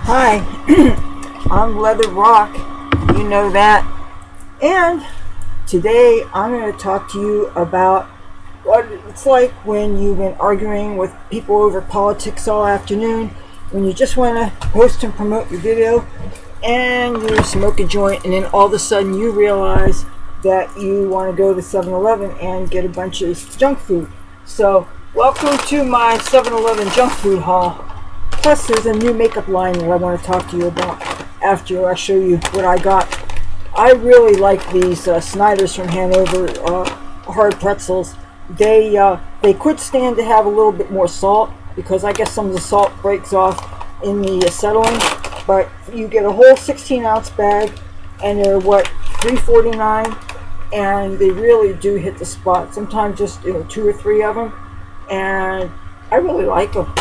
Hi, I'm Leathur Rokk, you know that, and today I'm going to talk to you about what it's like when you've been arguing with people over politics all afternoon, when you just want to post and promote your video, and you smoke a joint, and then all of a sudden you realize that you want to go to 7-Eleven and get a bunch of junk food. So, welcome to my 7-Eleven junk food haul. Plus, there's a new makeup line that I want to talk to you about after I show you what I got. I really like these Snyder's from Hanover hard pretzels. They could stand to have a little bit more salt because I guess some of the salt breaks off in the settling. But you get a whole 16-ounce bag, and they're $3.49, and they really do hit the spot. Sometimes just 2 or 3 of them, and I really like them.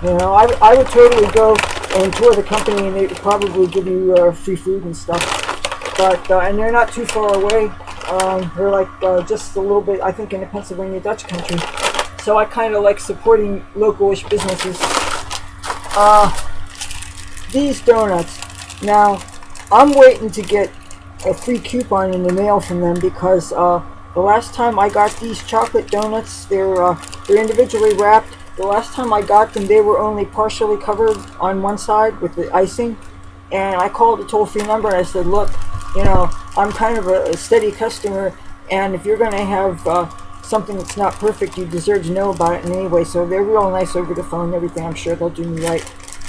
I would totally go and tour the company, and they would probably give you free food and stuff. But and they're not too far away. They're like just a little bit, I think, in the Pennsylvania Dutch country. So I kind of like supporting localish businesses. These donuts. Now, I'm waiting to get a free coupon in the mail from them because the last time I got these chocolate donuts, they're individually wrapped. The last time I got them, they were only partially covered on one side with the icing. And I called the toll-free number and I said, look, I'm kind of a steady customer, and if you're going to have something that's not perfect, you deserve to know about it in any way. So they're real nice over the phone and everything. I'm sure they'll do me right.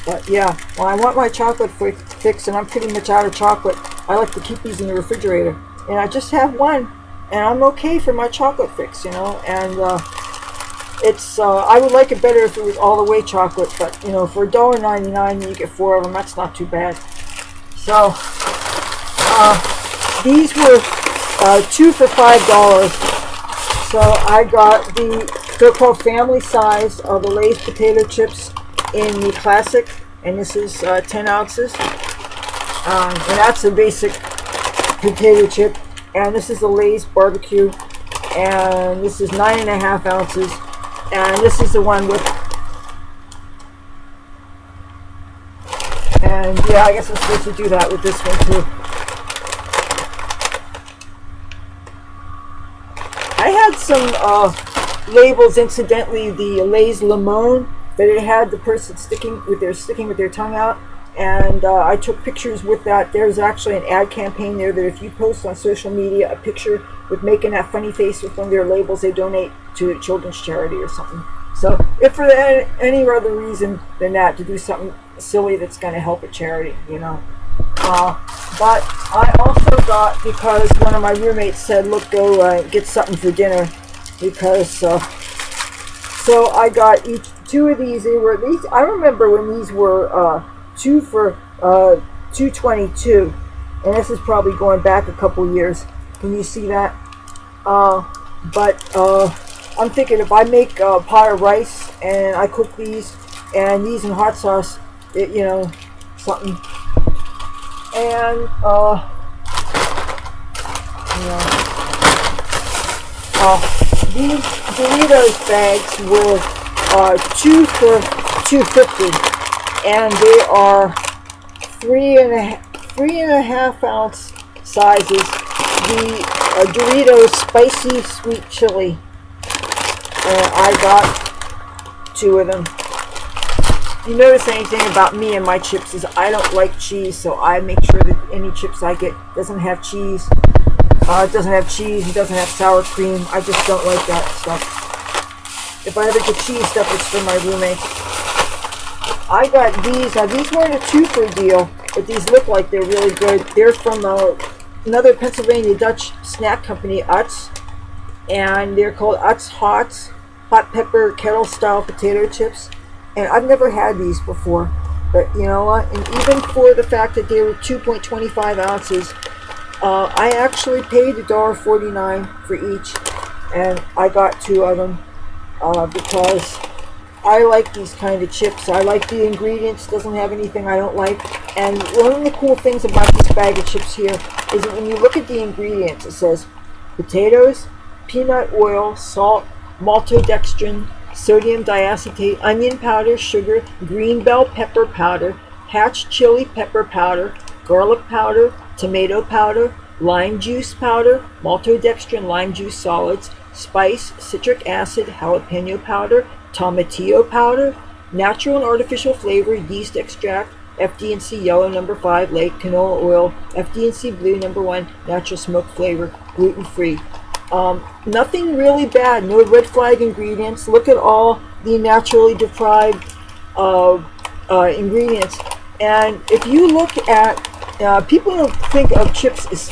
But yeah, when I want my chocolate fix and I'm pretty much out of chocolate, I like to keep these in the refrigerator. And I just have one, and I'm okay for my chocolate fix, and it's I would like it better if it was all the way chocolate, but for $1.99 you get 4 of them. That's not too bad. So these were 2 for $5. So I got they're called family size, the Lay's potato chips in the classic, and this is 10 ounces, and that's a basic potato chip. And this is the Lay's barbecue, and this is 9.5 ounces. And this is the one with, and yeah, I guess I'm supposed to do that with this one too. I had some labels, incidentally, the Lay's Limon, that it had the person sticking with their tongue out, and I took pictures with that. There's actually an ad campaign there that if you post on social media a picture with making that funny face with one of their labels, they donate to a children's charity or something. So if for any other reason than that, to do something silly that's going to help a charity, But I also got, because one of my roommates said, look, go get something for dinner, because so I got 2 of these. I remember when these were 2 for $2.22, and this is probably going back a couple years. Can you see that? But I'm thinking if I make a pot of rice and I cook these in hot sauce, something. And these Doritos bags were 2 for $2.50, and they are 3.5 ounce sizes. The Doritos spicy sweet chili, and I got 2 of them. If you notice anything about me and my chips is I don't like cheese, so I make sure that any chips I get doesn't have cheese. It doesn't have cheese, it doesn't have sour cream. I just don't like that stuff. If I ever get cheese stuff, it's for my roommates. I got these. Now, these weren't a 2 for deal, but these look like they're really good. They're from another Pennsylvania Dutch snack company, Utz, and they're called Utz Hot Pepper Kettle Style Potato Chips. And I've never had these before, but you know what? And even for the fact that they were 2.25 ounces, I actually paid $1.49 for each, and I got 2 of them because I like these kind of chips. I like the ingredients. Doesn't have anything I don't like. And one of the cool things about this bag of chips here is that when you look at the ingredients, it says potatoes, peanut oil, salt, maltodextrin, sodium diacetate, onion powder, sugar, green bell pepper powder, Hatch chili pepper powder, garlic powder, tomato powder, lime juice powder, maltodextrin lime juice solids, spice, citric acid, jalapeno powder, tomatillo powder, natural and artificial flavor, yeast extract, FD&C yellow number 5, lake canola oil, FD&C blue number 1, natural smoke flavor, gluten free. Nothing really bad, no red flag ingredients. Look at all the naturally deprived ingredients. And if you look at, people don't think of chips as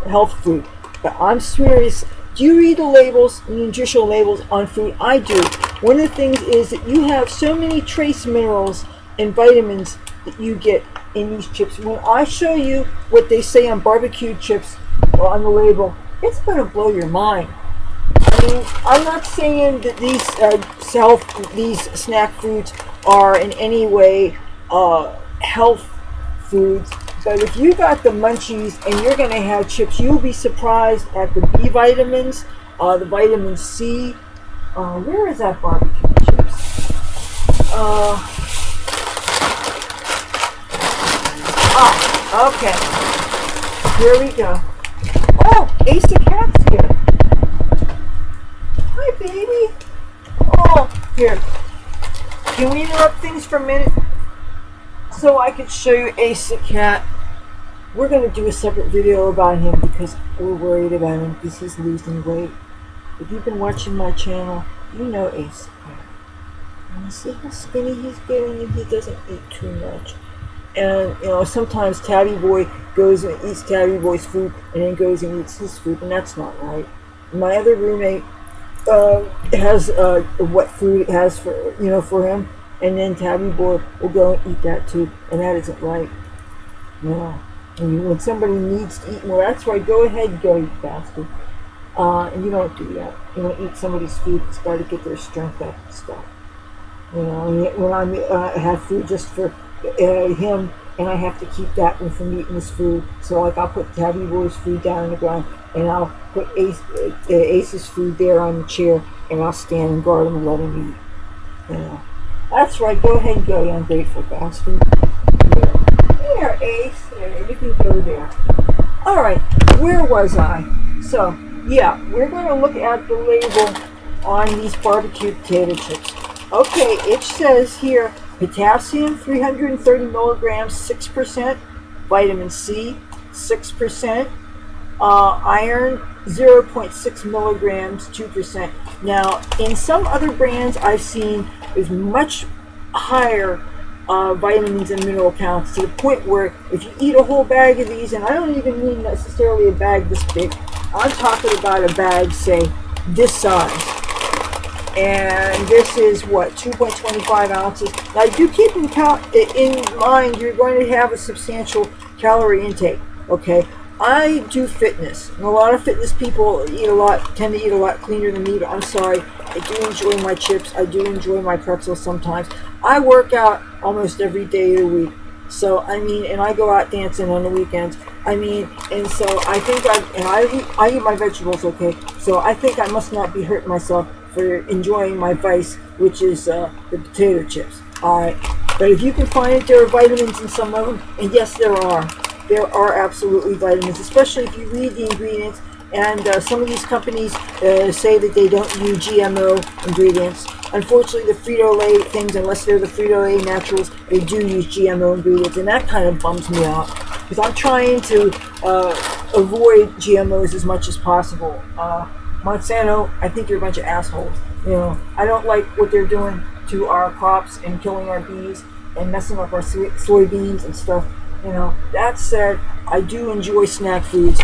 health food, but I'm serious. Do you read the labels, the nutritional labels on food? I do. One of the things is that you have so many trace minerals and vitamins that you get in these chips. When I show you what they say on barbecue chips or on the label, it's going to blow your mind. I mean, I'm not saying that these snack foods are in any way health foods, but if you got the munchies and you're going to have chips, you'll be surprised at the B vitamins, the vitamin C. Where is that barbecue chips? Okay. Here we go. Oh, Ace the Cat's here. Hi, baby. Oh, here. Can we interrupt things for a minute so I can show you Ace the Cat? We're going to do a separate video about him because we're worried about him because he's losing weight. If you've been watching my channel, you know Ace the Cat. And you see how skinny he's getting and he doesn't eat too much. And, you know, sometimes Tabby Boy goes and eats Tabby Boy's food and then goes and eats his food, and that's not right. My other roommate has what food it has for him, and then Tabby Boy will go and eat that too, and that isn't right. Yeah. And when somebody needs to eat more, that's right, go ahead and go eat bastard. And you don't do that. You don't eat somebody's food that's got to get their strength up and stuff. You know, when I have food just for him, and I have to keep that one from eating his food. So, like, I'll put Tabby Boy's food down on the ground, and I'll put Ace's food there on the chair, and I'll stand and guard him and let him eat. You know, that's right. Go ahead and go, you ungrateful bastard. There, Ace. There, you can go there. All right, where was I? So, yeah, we're going to look at the label on these barbecue potato chips. Okay, it says here, potassium 330 milligrams, 6%, vitamin C 6%, iron 0.6 milligrams, 2%. Now, in some other brands I've seen is much higher vitamins and mineral counts, to the point where if you eat a whole bag of these, and I don't even mean necessarily a bag this big, I'm talking about a bag, say, this size. And this is what, 2.25 ounces. Now, do keep in mind you're going to have a substantial calorie intake. Okay, I do fitness, and a lot of fitness people tend to eat a lot cleaner than me. But I'm sorry, I do enjoy my chips. I do enjoy my pretzels sometimes. I work out almost every day of the week. So I mean, and I go out dancing on the weekends. I mean, and so I think I eat my vegetables. Okay, so I think I must not be hurting myself for enjoying my vice, which is the potato chips. Alright, but if you can find it, there are vitamins in some of them, and yes, there are absolutely vitamins, especially if you read the ingredients. And some of these companies say that they don't use GMO ingredients. Unfortunately, the frito-lay things, unless they're the frito-lay naturals, they do use GMO ingredients, and that kind of bums me out, because I'm trying to avoid GMOs as much as possible. Monsanto, I think you're a bunch of assholes. You know, I don't like what they're doing to our crops and killing our bees and messing up our soybeans and stuff. You know, that said, I do enjoy snack foods.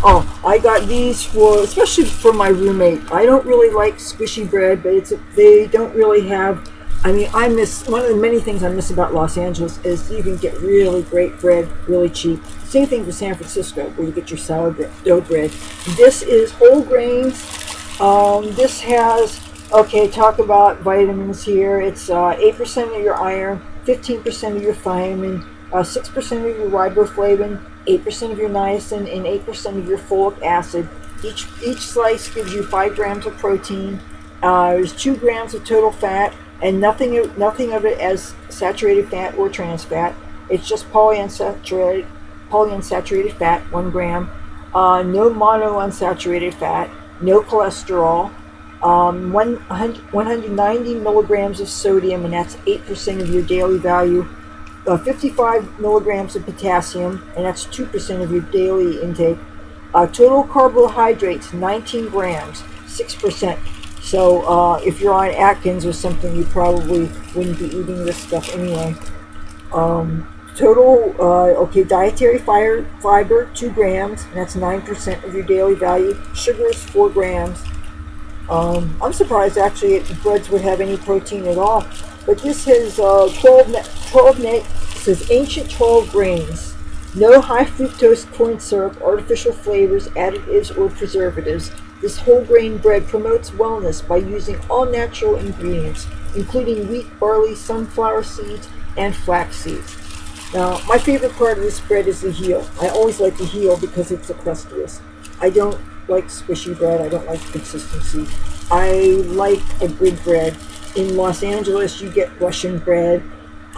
Oh, I got these especially for my roommate. I don't really like squishy bread, but they don't really have. I mean, I miss one of the many things I miss about Los Angeles is you can get really great bread, really cheap. Same thing for San Francisco, where you get your sourdough bread. This is whole grains. This has, talk about vitamins here. It's 8% of your iron, 15% of your thiamine, 6% of your riboflavin, 8% of your niacin, and 8% of your folic acid. Each slice gives you 5 grams of protein. There's 2 grams of total fat, and nothing of it as saturated fat or trans fat. It's just polyunsaturated fat, 1 gram. No monounsaturated fat, no cholesterol. 190 milligrams of sodium, and that's 8% of your daily value. 55 milligrams of potassium, and that's 2% of your daily intake. Total carbohydrates, 19 grams, 6%. So if you're on Atkins or something, you probably wouldn't be eating this stuff anyway. Dietary fiber, 2 grams, and that's 9% of your daily value. Sugars, 4 grams. I'm surprised actually breads would have any protein at all. But this has 12 says ancient 12 grains. No high fructose corn syrup, artificial flavors, additives, or preservatives. This whole grain bread promotes wellness by using all natural ingredients, including wheat, barley, sunflower seeds, and flax seeds. Now, my favorite part of this bread is the heel. I always like the heel because it's the crustiest. I don't like squishy bread. I don't like consistency. I like a good bread. In Los Angeles, you get Russian bread.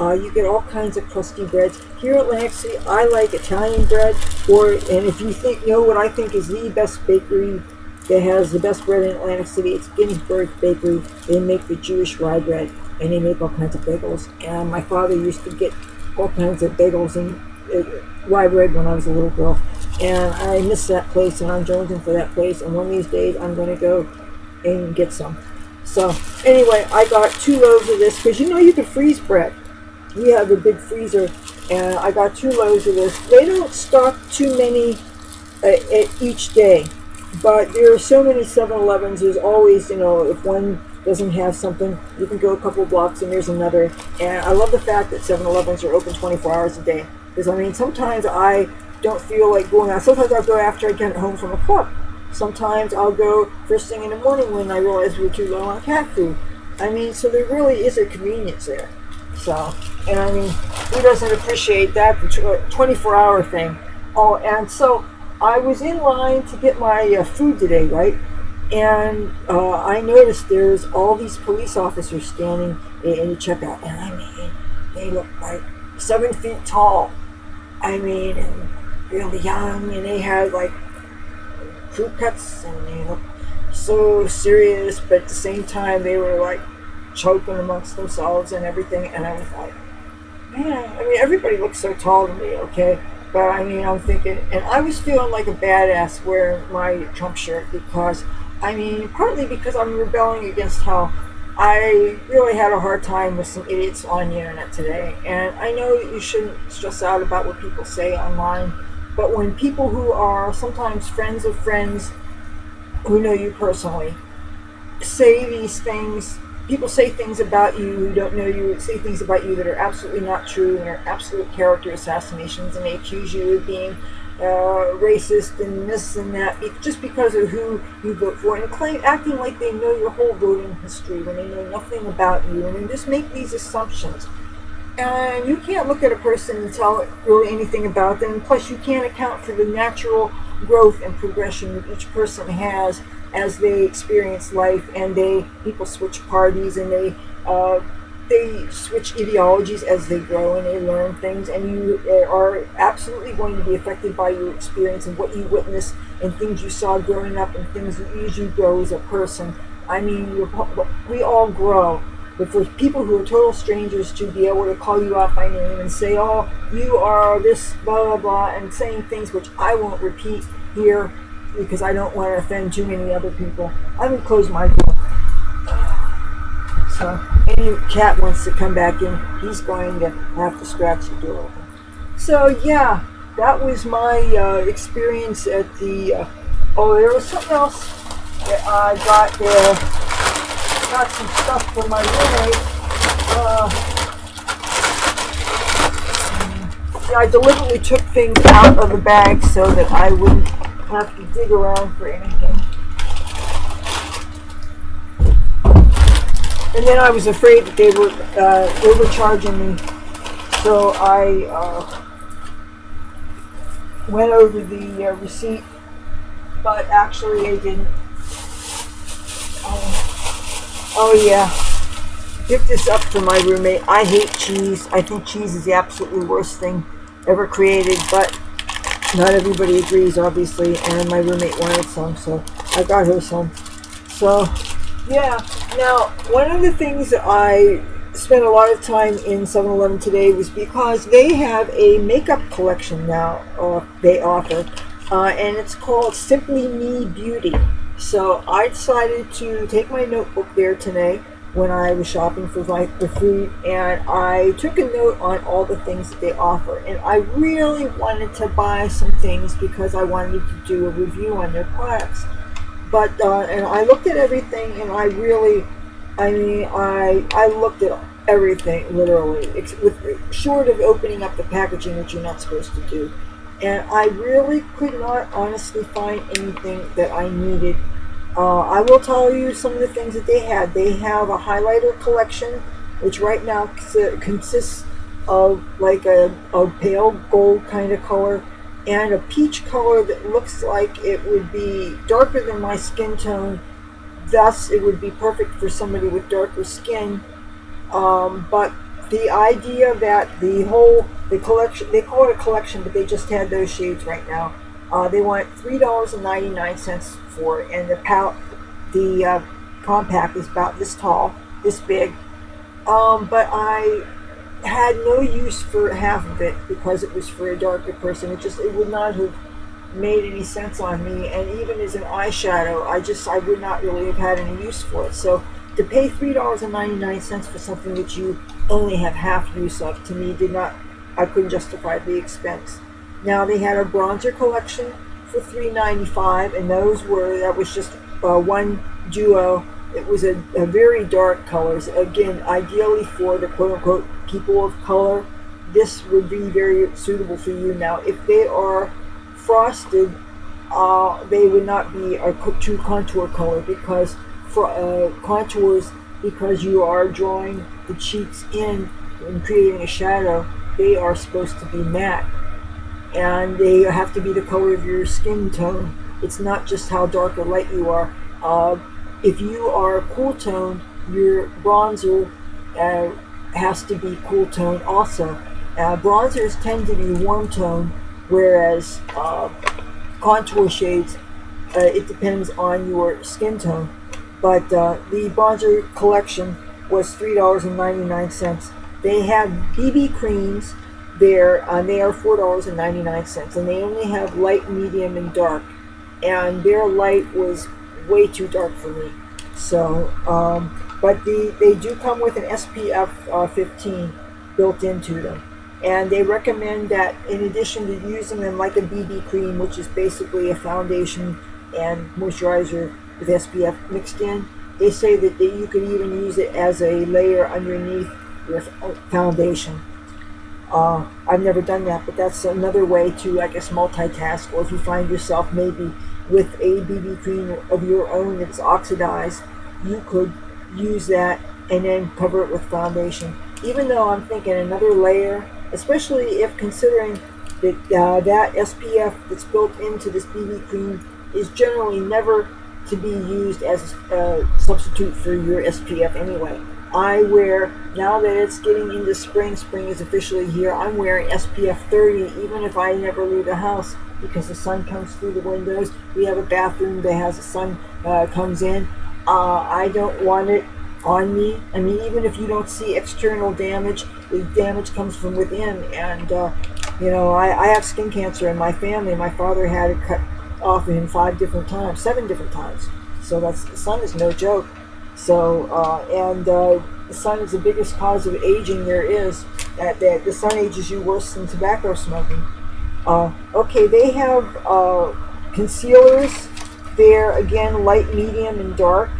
You get all kinds of crusty breads. Here at Atlantic City, I like Italian bread. And if you know what I think is the best bakery that has the best bread in Atlantic City, it's Ginsberg Bakery. They make the Jewish rye bread, and they make all kinds of bagels. And my father used to get all kinds of bagels and rye bread when I was a little girl. And I miss that place, and I'm jonesing for that place. And one of these days, I'm going to go and get some. So anyway, I got 2 loaves of this because you can freeze bread. We have a big freezer, and I got 2 loaves of this. They don't stock too many each day, but there are so many 7-Elevens. There's always, if one doesn't have something, you can go a couple blocks and there's another. And I love the fact that 7-Elevens are open 24 hours a day. Because, sometimes I don't feel like going out. Sometimes I'll go after I get home from a club. Sometimes I'll go first thing in the morning when I realize we're too low on cat food. So there really is a convenience there. So, and who doesn't appreciate that, the 24-hour thing? Oh, and so I was in line to get my food today, right? And I noticed there's all these police officers standing in the checkout. And they look like 7 feet tall. And really young, and they had like crew cuts, and they looked so serious, but at the same time they were like choking amongst themselves and everything. And I was like, man, everybody looks so tall to me, okay? But I'm thinking, and I was feeling like a badass wearing my Trump shirt because, partly because I'm rebelling against how I really had a hard time with some idiots on the internet today. And I know that you shouldn't stress out about what people say online, but when people who are sometimes friends of friends who know you personally say these things, people say things about you who don't know you, say things about you that are absolutely not true and are absolute character assassinations, and they accuse you of being racist and this and that just because of who you vote for, and acting like they know your whole voting history when they know nothing about you, and they just make these assumptions. And you can't look at a person and tell really anything about them. Plus, you can't account for the natural growth and progression that each person has as they experience life, and people switch parties, and they switch ideologies as they grow and they learn things, and you are absolutely going to be affected by your experience and what you witnessed and things you saw growing up and things that as you grow as a person. We all grow. But for people who are total strangers to be able to call you out by name and say, oh, you are this, blah, blah, blah, and saying things which I won't repeat here because I don't want to offend too many other people, I'm going to close my door. So any cat wants to come back in, he's going to have to scratch the door open. So yeah, that was my experience at the, there was something else that I got there. Got some stuff for my roommate. I deliberately took things out of the bag so that I wouldn't have to dig around for anything. And then I was afraid that they were overcharging me, so I went over the receipt, but actually they didn't. Oh yeah, picked this up for my roommate. I hate cheese. I think cheese is the absolutely worst thing ever created, but not everybody agrees, obviously, and my roommate wanted some, so I got her some. So, yeah. Now, one of the things that I spent a lot of time in 7-Eleven today was because they have a makeup collection now they offer, and it's called Simply Me Beauty. So I decided to take my notebook there today when I was shopping for the food, and I took a note on all the things that they offer. And I really wanted to buy some things because I wanted to do a review on their products. But and I looked at everything, and I looked at everything literally, short of opening up the packaging, which you're not supposed to do. And I really could not honestly find anything that I needed. I will tell you some of the things that they had. They have a highlighter collection, which right now consists of like a pale gold kind of color and a peach color that looks like it would be darker than my skin tone. Thus, it would be perfect for somebody with darker skin. But the idea that the collection, they call it a collection, but they just had those shades right now. They want $3.99 for it, and the compact is about this tall, this big. But I had no use for half of it because it was for a darker person. It would not have made any sense on me, and even as an eyeshadow, I would not really have had any use for it. So to pay $3.99 for something that you only have half use of, to me I couldn't justify the expense. Now they had a bronzer collection for $3.95, and that was just one duo. It was a very dark colors. Again, ideally for the quote-unquote people of color, this would be very suitable for you. Now, if they are frosted, they would not be a true contour color because contours, because you are drawing the cheeks in and creating a shadow, they are supposed to be matte. And they have to be the color of your skin tone. It's not just how dark or light you are. If you are cool toned, your bronzer has to be cool tone also. Bronzers tend to be warm tone, whereas contour shades, it depends on your skin tone. But the bronzer collection was $3.99. They have BB creams there, and they are $4.99, and they only have light, medium, and dark. And their light was way too dark for me. So, but they do come with an SPF 15 built into them. And they recommend that in addition to using them like a BB cream, which is basically a foundation and moisturizer with SPF mixed in, they say that you could even use it as a layer underneath your foundation. I've never done that, but that's another way to, I guess, multitask. Or if you find yourself maybe with a BB cream of your own that's oxidized, you could use that and then cover it with foundation. Even though I'm thinking another layer, especially if considering that that SPF that's built into this BB cream is generally never to be used as a substitute for your SPF anyway. I wear, now that it's getting into spring is officially here, I'm wearing SPF 30 even if I never leave the house because the sun comes through the windows. We have a bathroom that has the sun comes in. I don't want it on me. I mean, even if you don't see external damage, the damage comes from within. And, I have skin cancer in my family. My father had it cut off of him 7 different times. So the sun is no joke. So, the sun is the biggest cause of aging there is. That the sun ages you worse than tobacco smoking. Okay, they have concealers there, again, light, medium, and dark.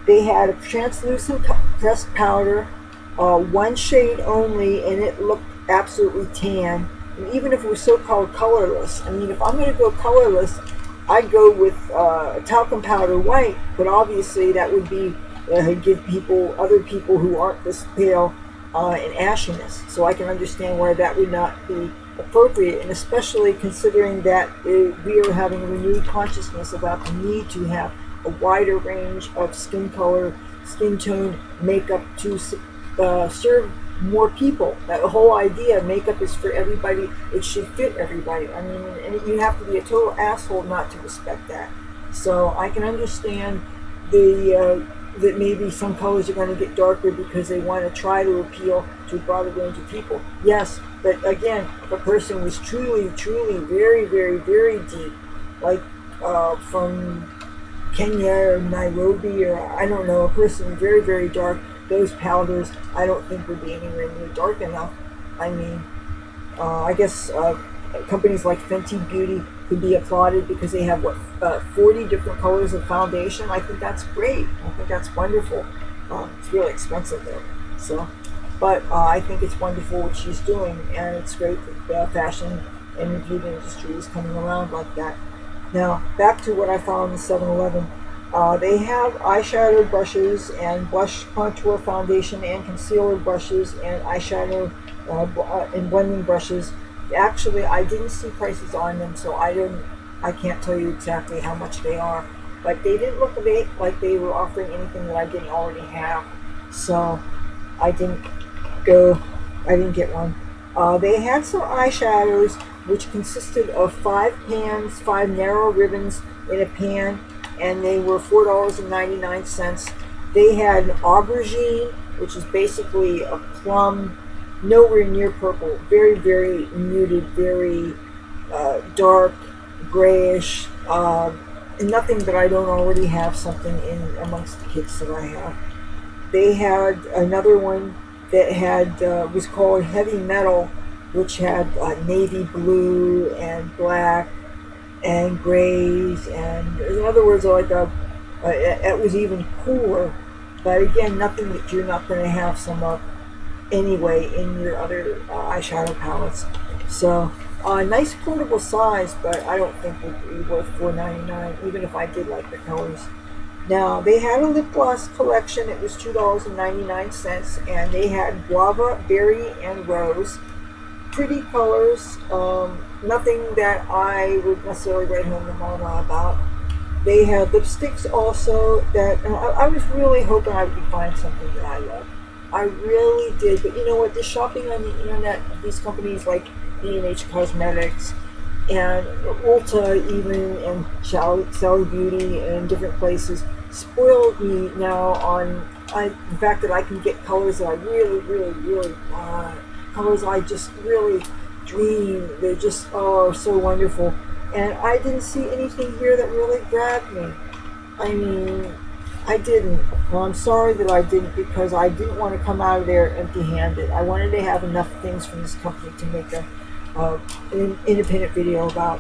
They had a translucent pressed powder, one shade only, and it looked absolutely tan. And even if it was so-called colorless, I mean, if I'm going to go colorless, I'd go with talcum powder white, but obviously that would be give other people who aren't this pale, an ashiness. So I can understand why that would not be appropriate, and especially considering that we are having a renewed consciousness about the need to have a wider range of skin color, skin tone makeup to serve more people. That whole idea, makeup is for everybody. It should fit everybody. I mean, and you have to be a total asshole not to respect that. So I can understand that maybe some colors are going to get darker because they want to try to appeal to a broader range of people. Yes, but again, if a person was truly, truly very, very, very deep, like from Kenya or Nairobi, or I don't know, a person very, very dark, those powders I don't think would be anywhere near dark enough. I mean, I guess companies like Fenty Beauty could be applauded because they have 40 different colors of foundation. I think that's great. I think that's wonderful. It's really expensive though. So, but I think it's wonderful what she's doing, and it's great that the fashion and the beauty industry is coming around like that. Now, back to what I found in 7-Eleven. They have eyeshadow brushes and blush contour foundation and concealer brushes and eyeshadow and blending brushes. Actually, I didn't see prices on them, so I can't tell you exactly how much they are. But they didn't look like they were offering anything that I didn't already have. So I didn't get one. They had some eyeshadows which consisted of 5 narrow ribbons in a pan, and they were $4.99. They had aubergine, which is basically a plum, nowhere near purple, very, very muted, very dark, grayish, nothing that I don't already have something in amongst the kits that I have. They had another one that had was called Heavy Metal, which had navy blue and black and grays, and in other words, like it was even cooler. But again, nothing that you're not going to have some of anyway in your other eyeshadow palettes. So nice portable size, but I don't think would be worth $4.99, even if I did like the colors. Now, they had a lip gloss collection. It was $2.99, and they had guava, berry, and rose. Pretty colors, nothing that I would necessarily write home to mama about. They had lipsticks also that I was really hoping I would find something that I love. I really did, but you know what? The shopping on the internet, these companies like B&H Cosmetics and Ulta even, and Sally Beauty and different places, spoiled me now on the fact that I can get colors that I really, really, really want. Colors I just really dream. They're just so wonderful. And I didn't see anything here that really grabbed me. I mean, I didn't. Well, I'm sorry that I didn't, because I didn't want to come out of there empty-handed. I wanted to have enough things from this company to make an independent video about.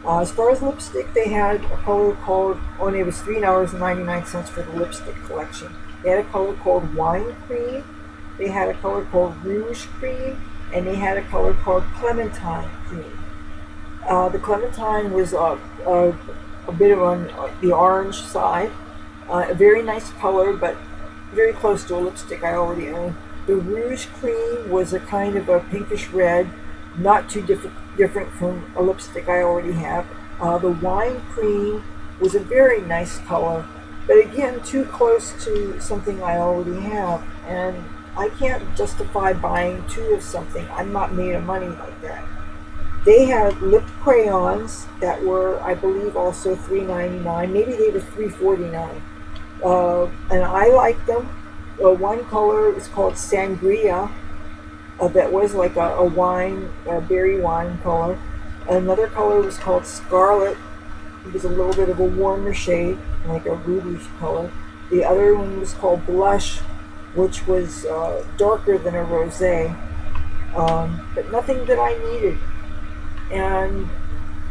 As far as lipstick, they had a color called, it was $3.99 for the lipstick collection. They had a color called Wine Cream. They had a color called Rouge Cream, and they had a color called Clementine Cream. The Clementine was a bit on the orange side. A very nice color, but very close to a lipstick I already own. The Rouge Cream was a kind of a pinkish red, not too different from a lipstick I already have. The Wine Cream was a very nice color, but again, too close to something I already have. And I can't justify buying two of something. I'm not made of money like that. They had lip crayons that were, I believe, also $3.99. Maybe they were $3.49. And I liked them. One color was called Sangria. That was like a wine, a berry wine color. Another color was called Scarlet. It was a little bit of a warmer shade, like a ruby color. The other one was called Blush, which was darker than a rosé, but nothing that I needed, and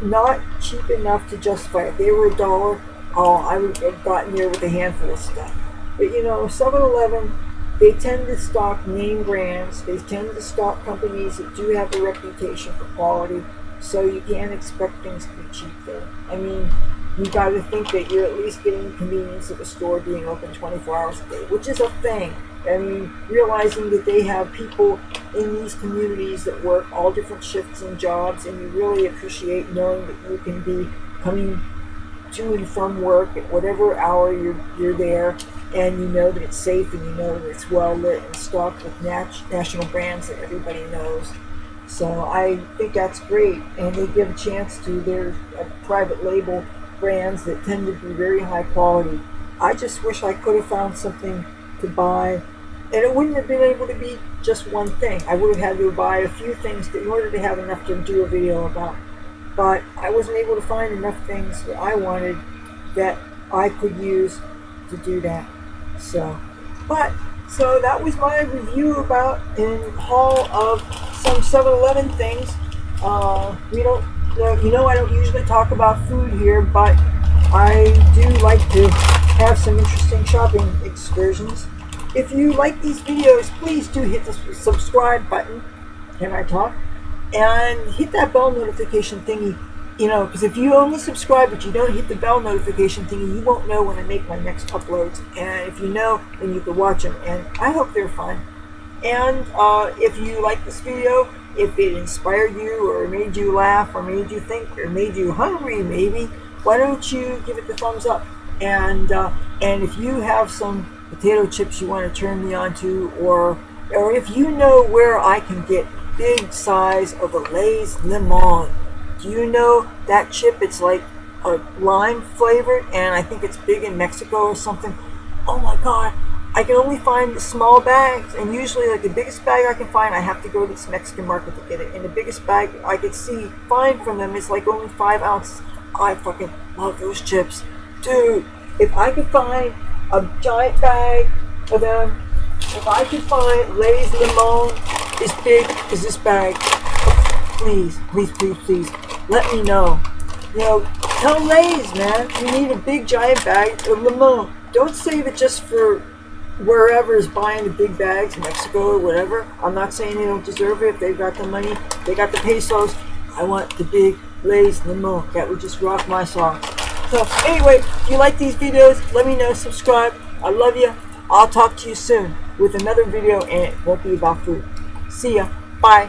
not cheap enough to justify it. They were $1. I would have gotten there with a handful of stuff. But you know, 7-Eleven, they tend to stock name brands. They tend to stock companies that do have a reputation for quality, so you can't expect things to be cheap there. I mean, you got to think that you're at least getting the convenience of a store being open 24 hours a day, which is a thing. I mean, realizing that they have people in these communities that work all different shifts and jobs, and you really appreciate knowing that you can be coming to and from work at whatever hour you're there, and you know that it's safe, and you know that it's well lit and stocked with national brands that everybody knows. So I think that's great, and they give a chance to their private label brands that tend to be very high quality. I just wish I could have found something to buy, and it wouldn't have been able to be just one thing. I would have had to buy a few things in order to have enough to do a video about. But I wasn't able to find enough things that I wanted that I could use to do that. So that was my review about and haul of some 7-Eleven things. We don't, I don't usually talk about food here, but I do like to have some interesting shopping excursions. If you like these videos, please do hit the subscribe button. Can I talk? And hit that bell notification thingy, because if you only subscribe but you don't hit the bell notification thingy, you won't know when I make my next uploads. And if you know, then you can watch them. And I hope they're fun. And if you like this video, if it inspired you or made you laugh or made you think or made you hungry maybe, why don't you give it the thumbs up? And if you have some potato chips you want to turn me on to, or if you know where I can get big size of a Lay's lemon. Do you know that chip? It's like a lime flavored, and I think it's big in Mexico or something. Oh my god, I can only find the small bags, and usually like the biggest bag I can find, I have to go to this Mexican market to get it, and the biggest bag I could find from them is like only 5 ounces. I fucking love those chips. Dude, if I could find a giant bag of them, if I could find Lay's lemon as big as this bag, please, let me know. Tell Lay's, man, you need a big giant bag of lemon. Don't save it just for wherever is buying the big bags, Mexico or whatever. I'm not saying they don't deserve it. If they've got the money, they got the pesos. I want the big Lay's lemon. That would just rock my socks. So anyway, if you like these videos, let me know, subscribe. I love you. I'll talk to you soon with another video, and it won't be about food. See ya. Bye.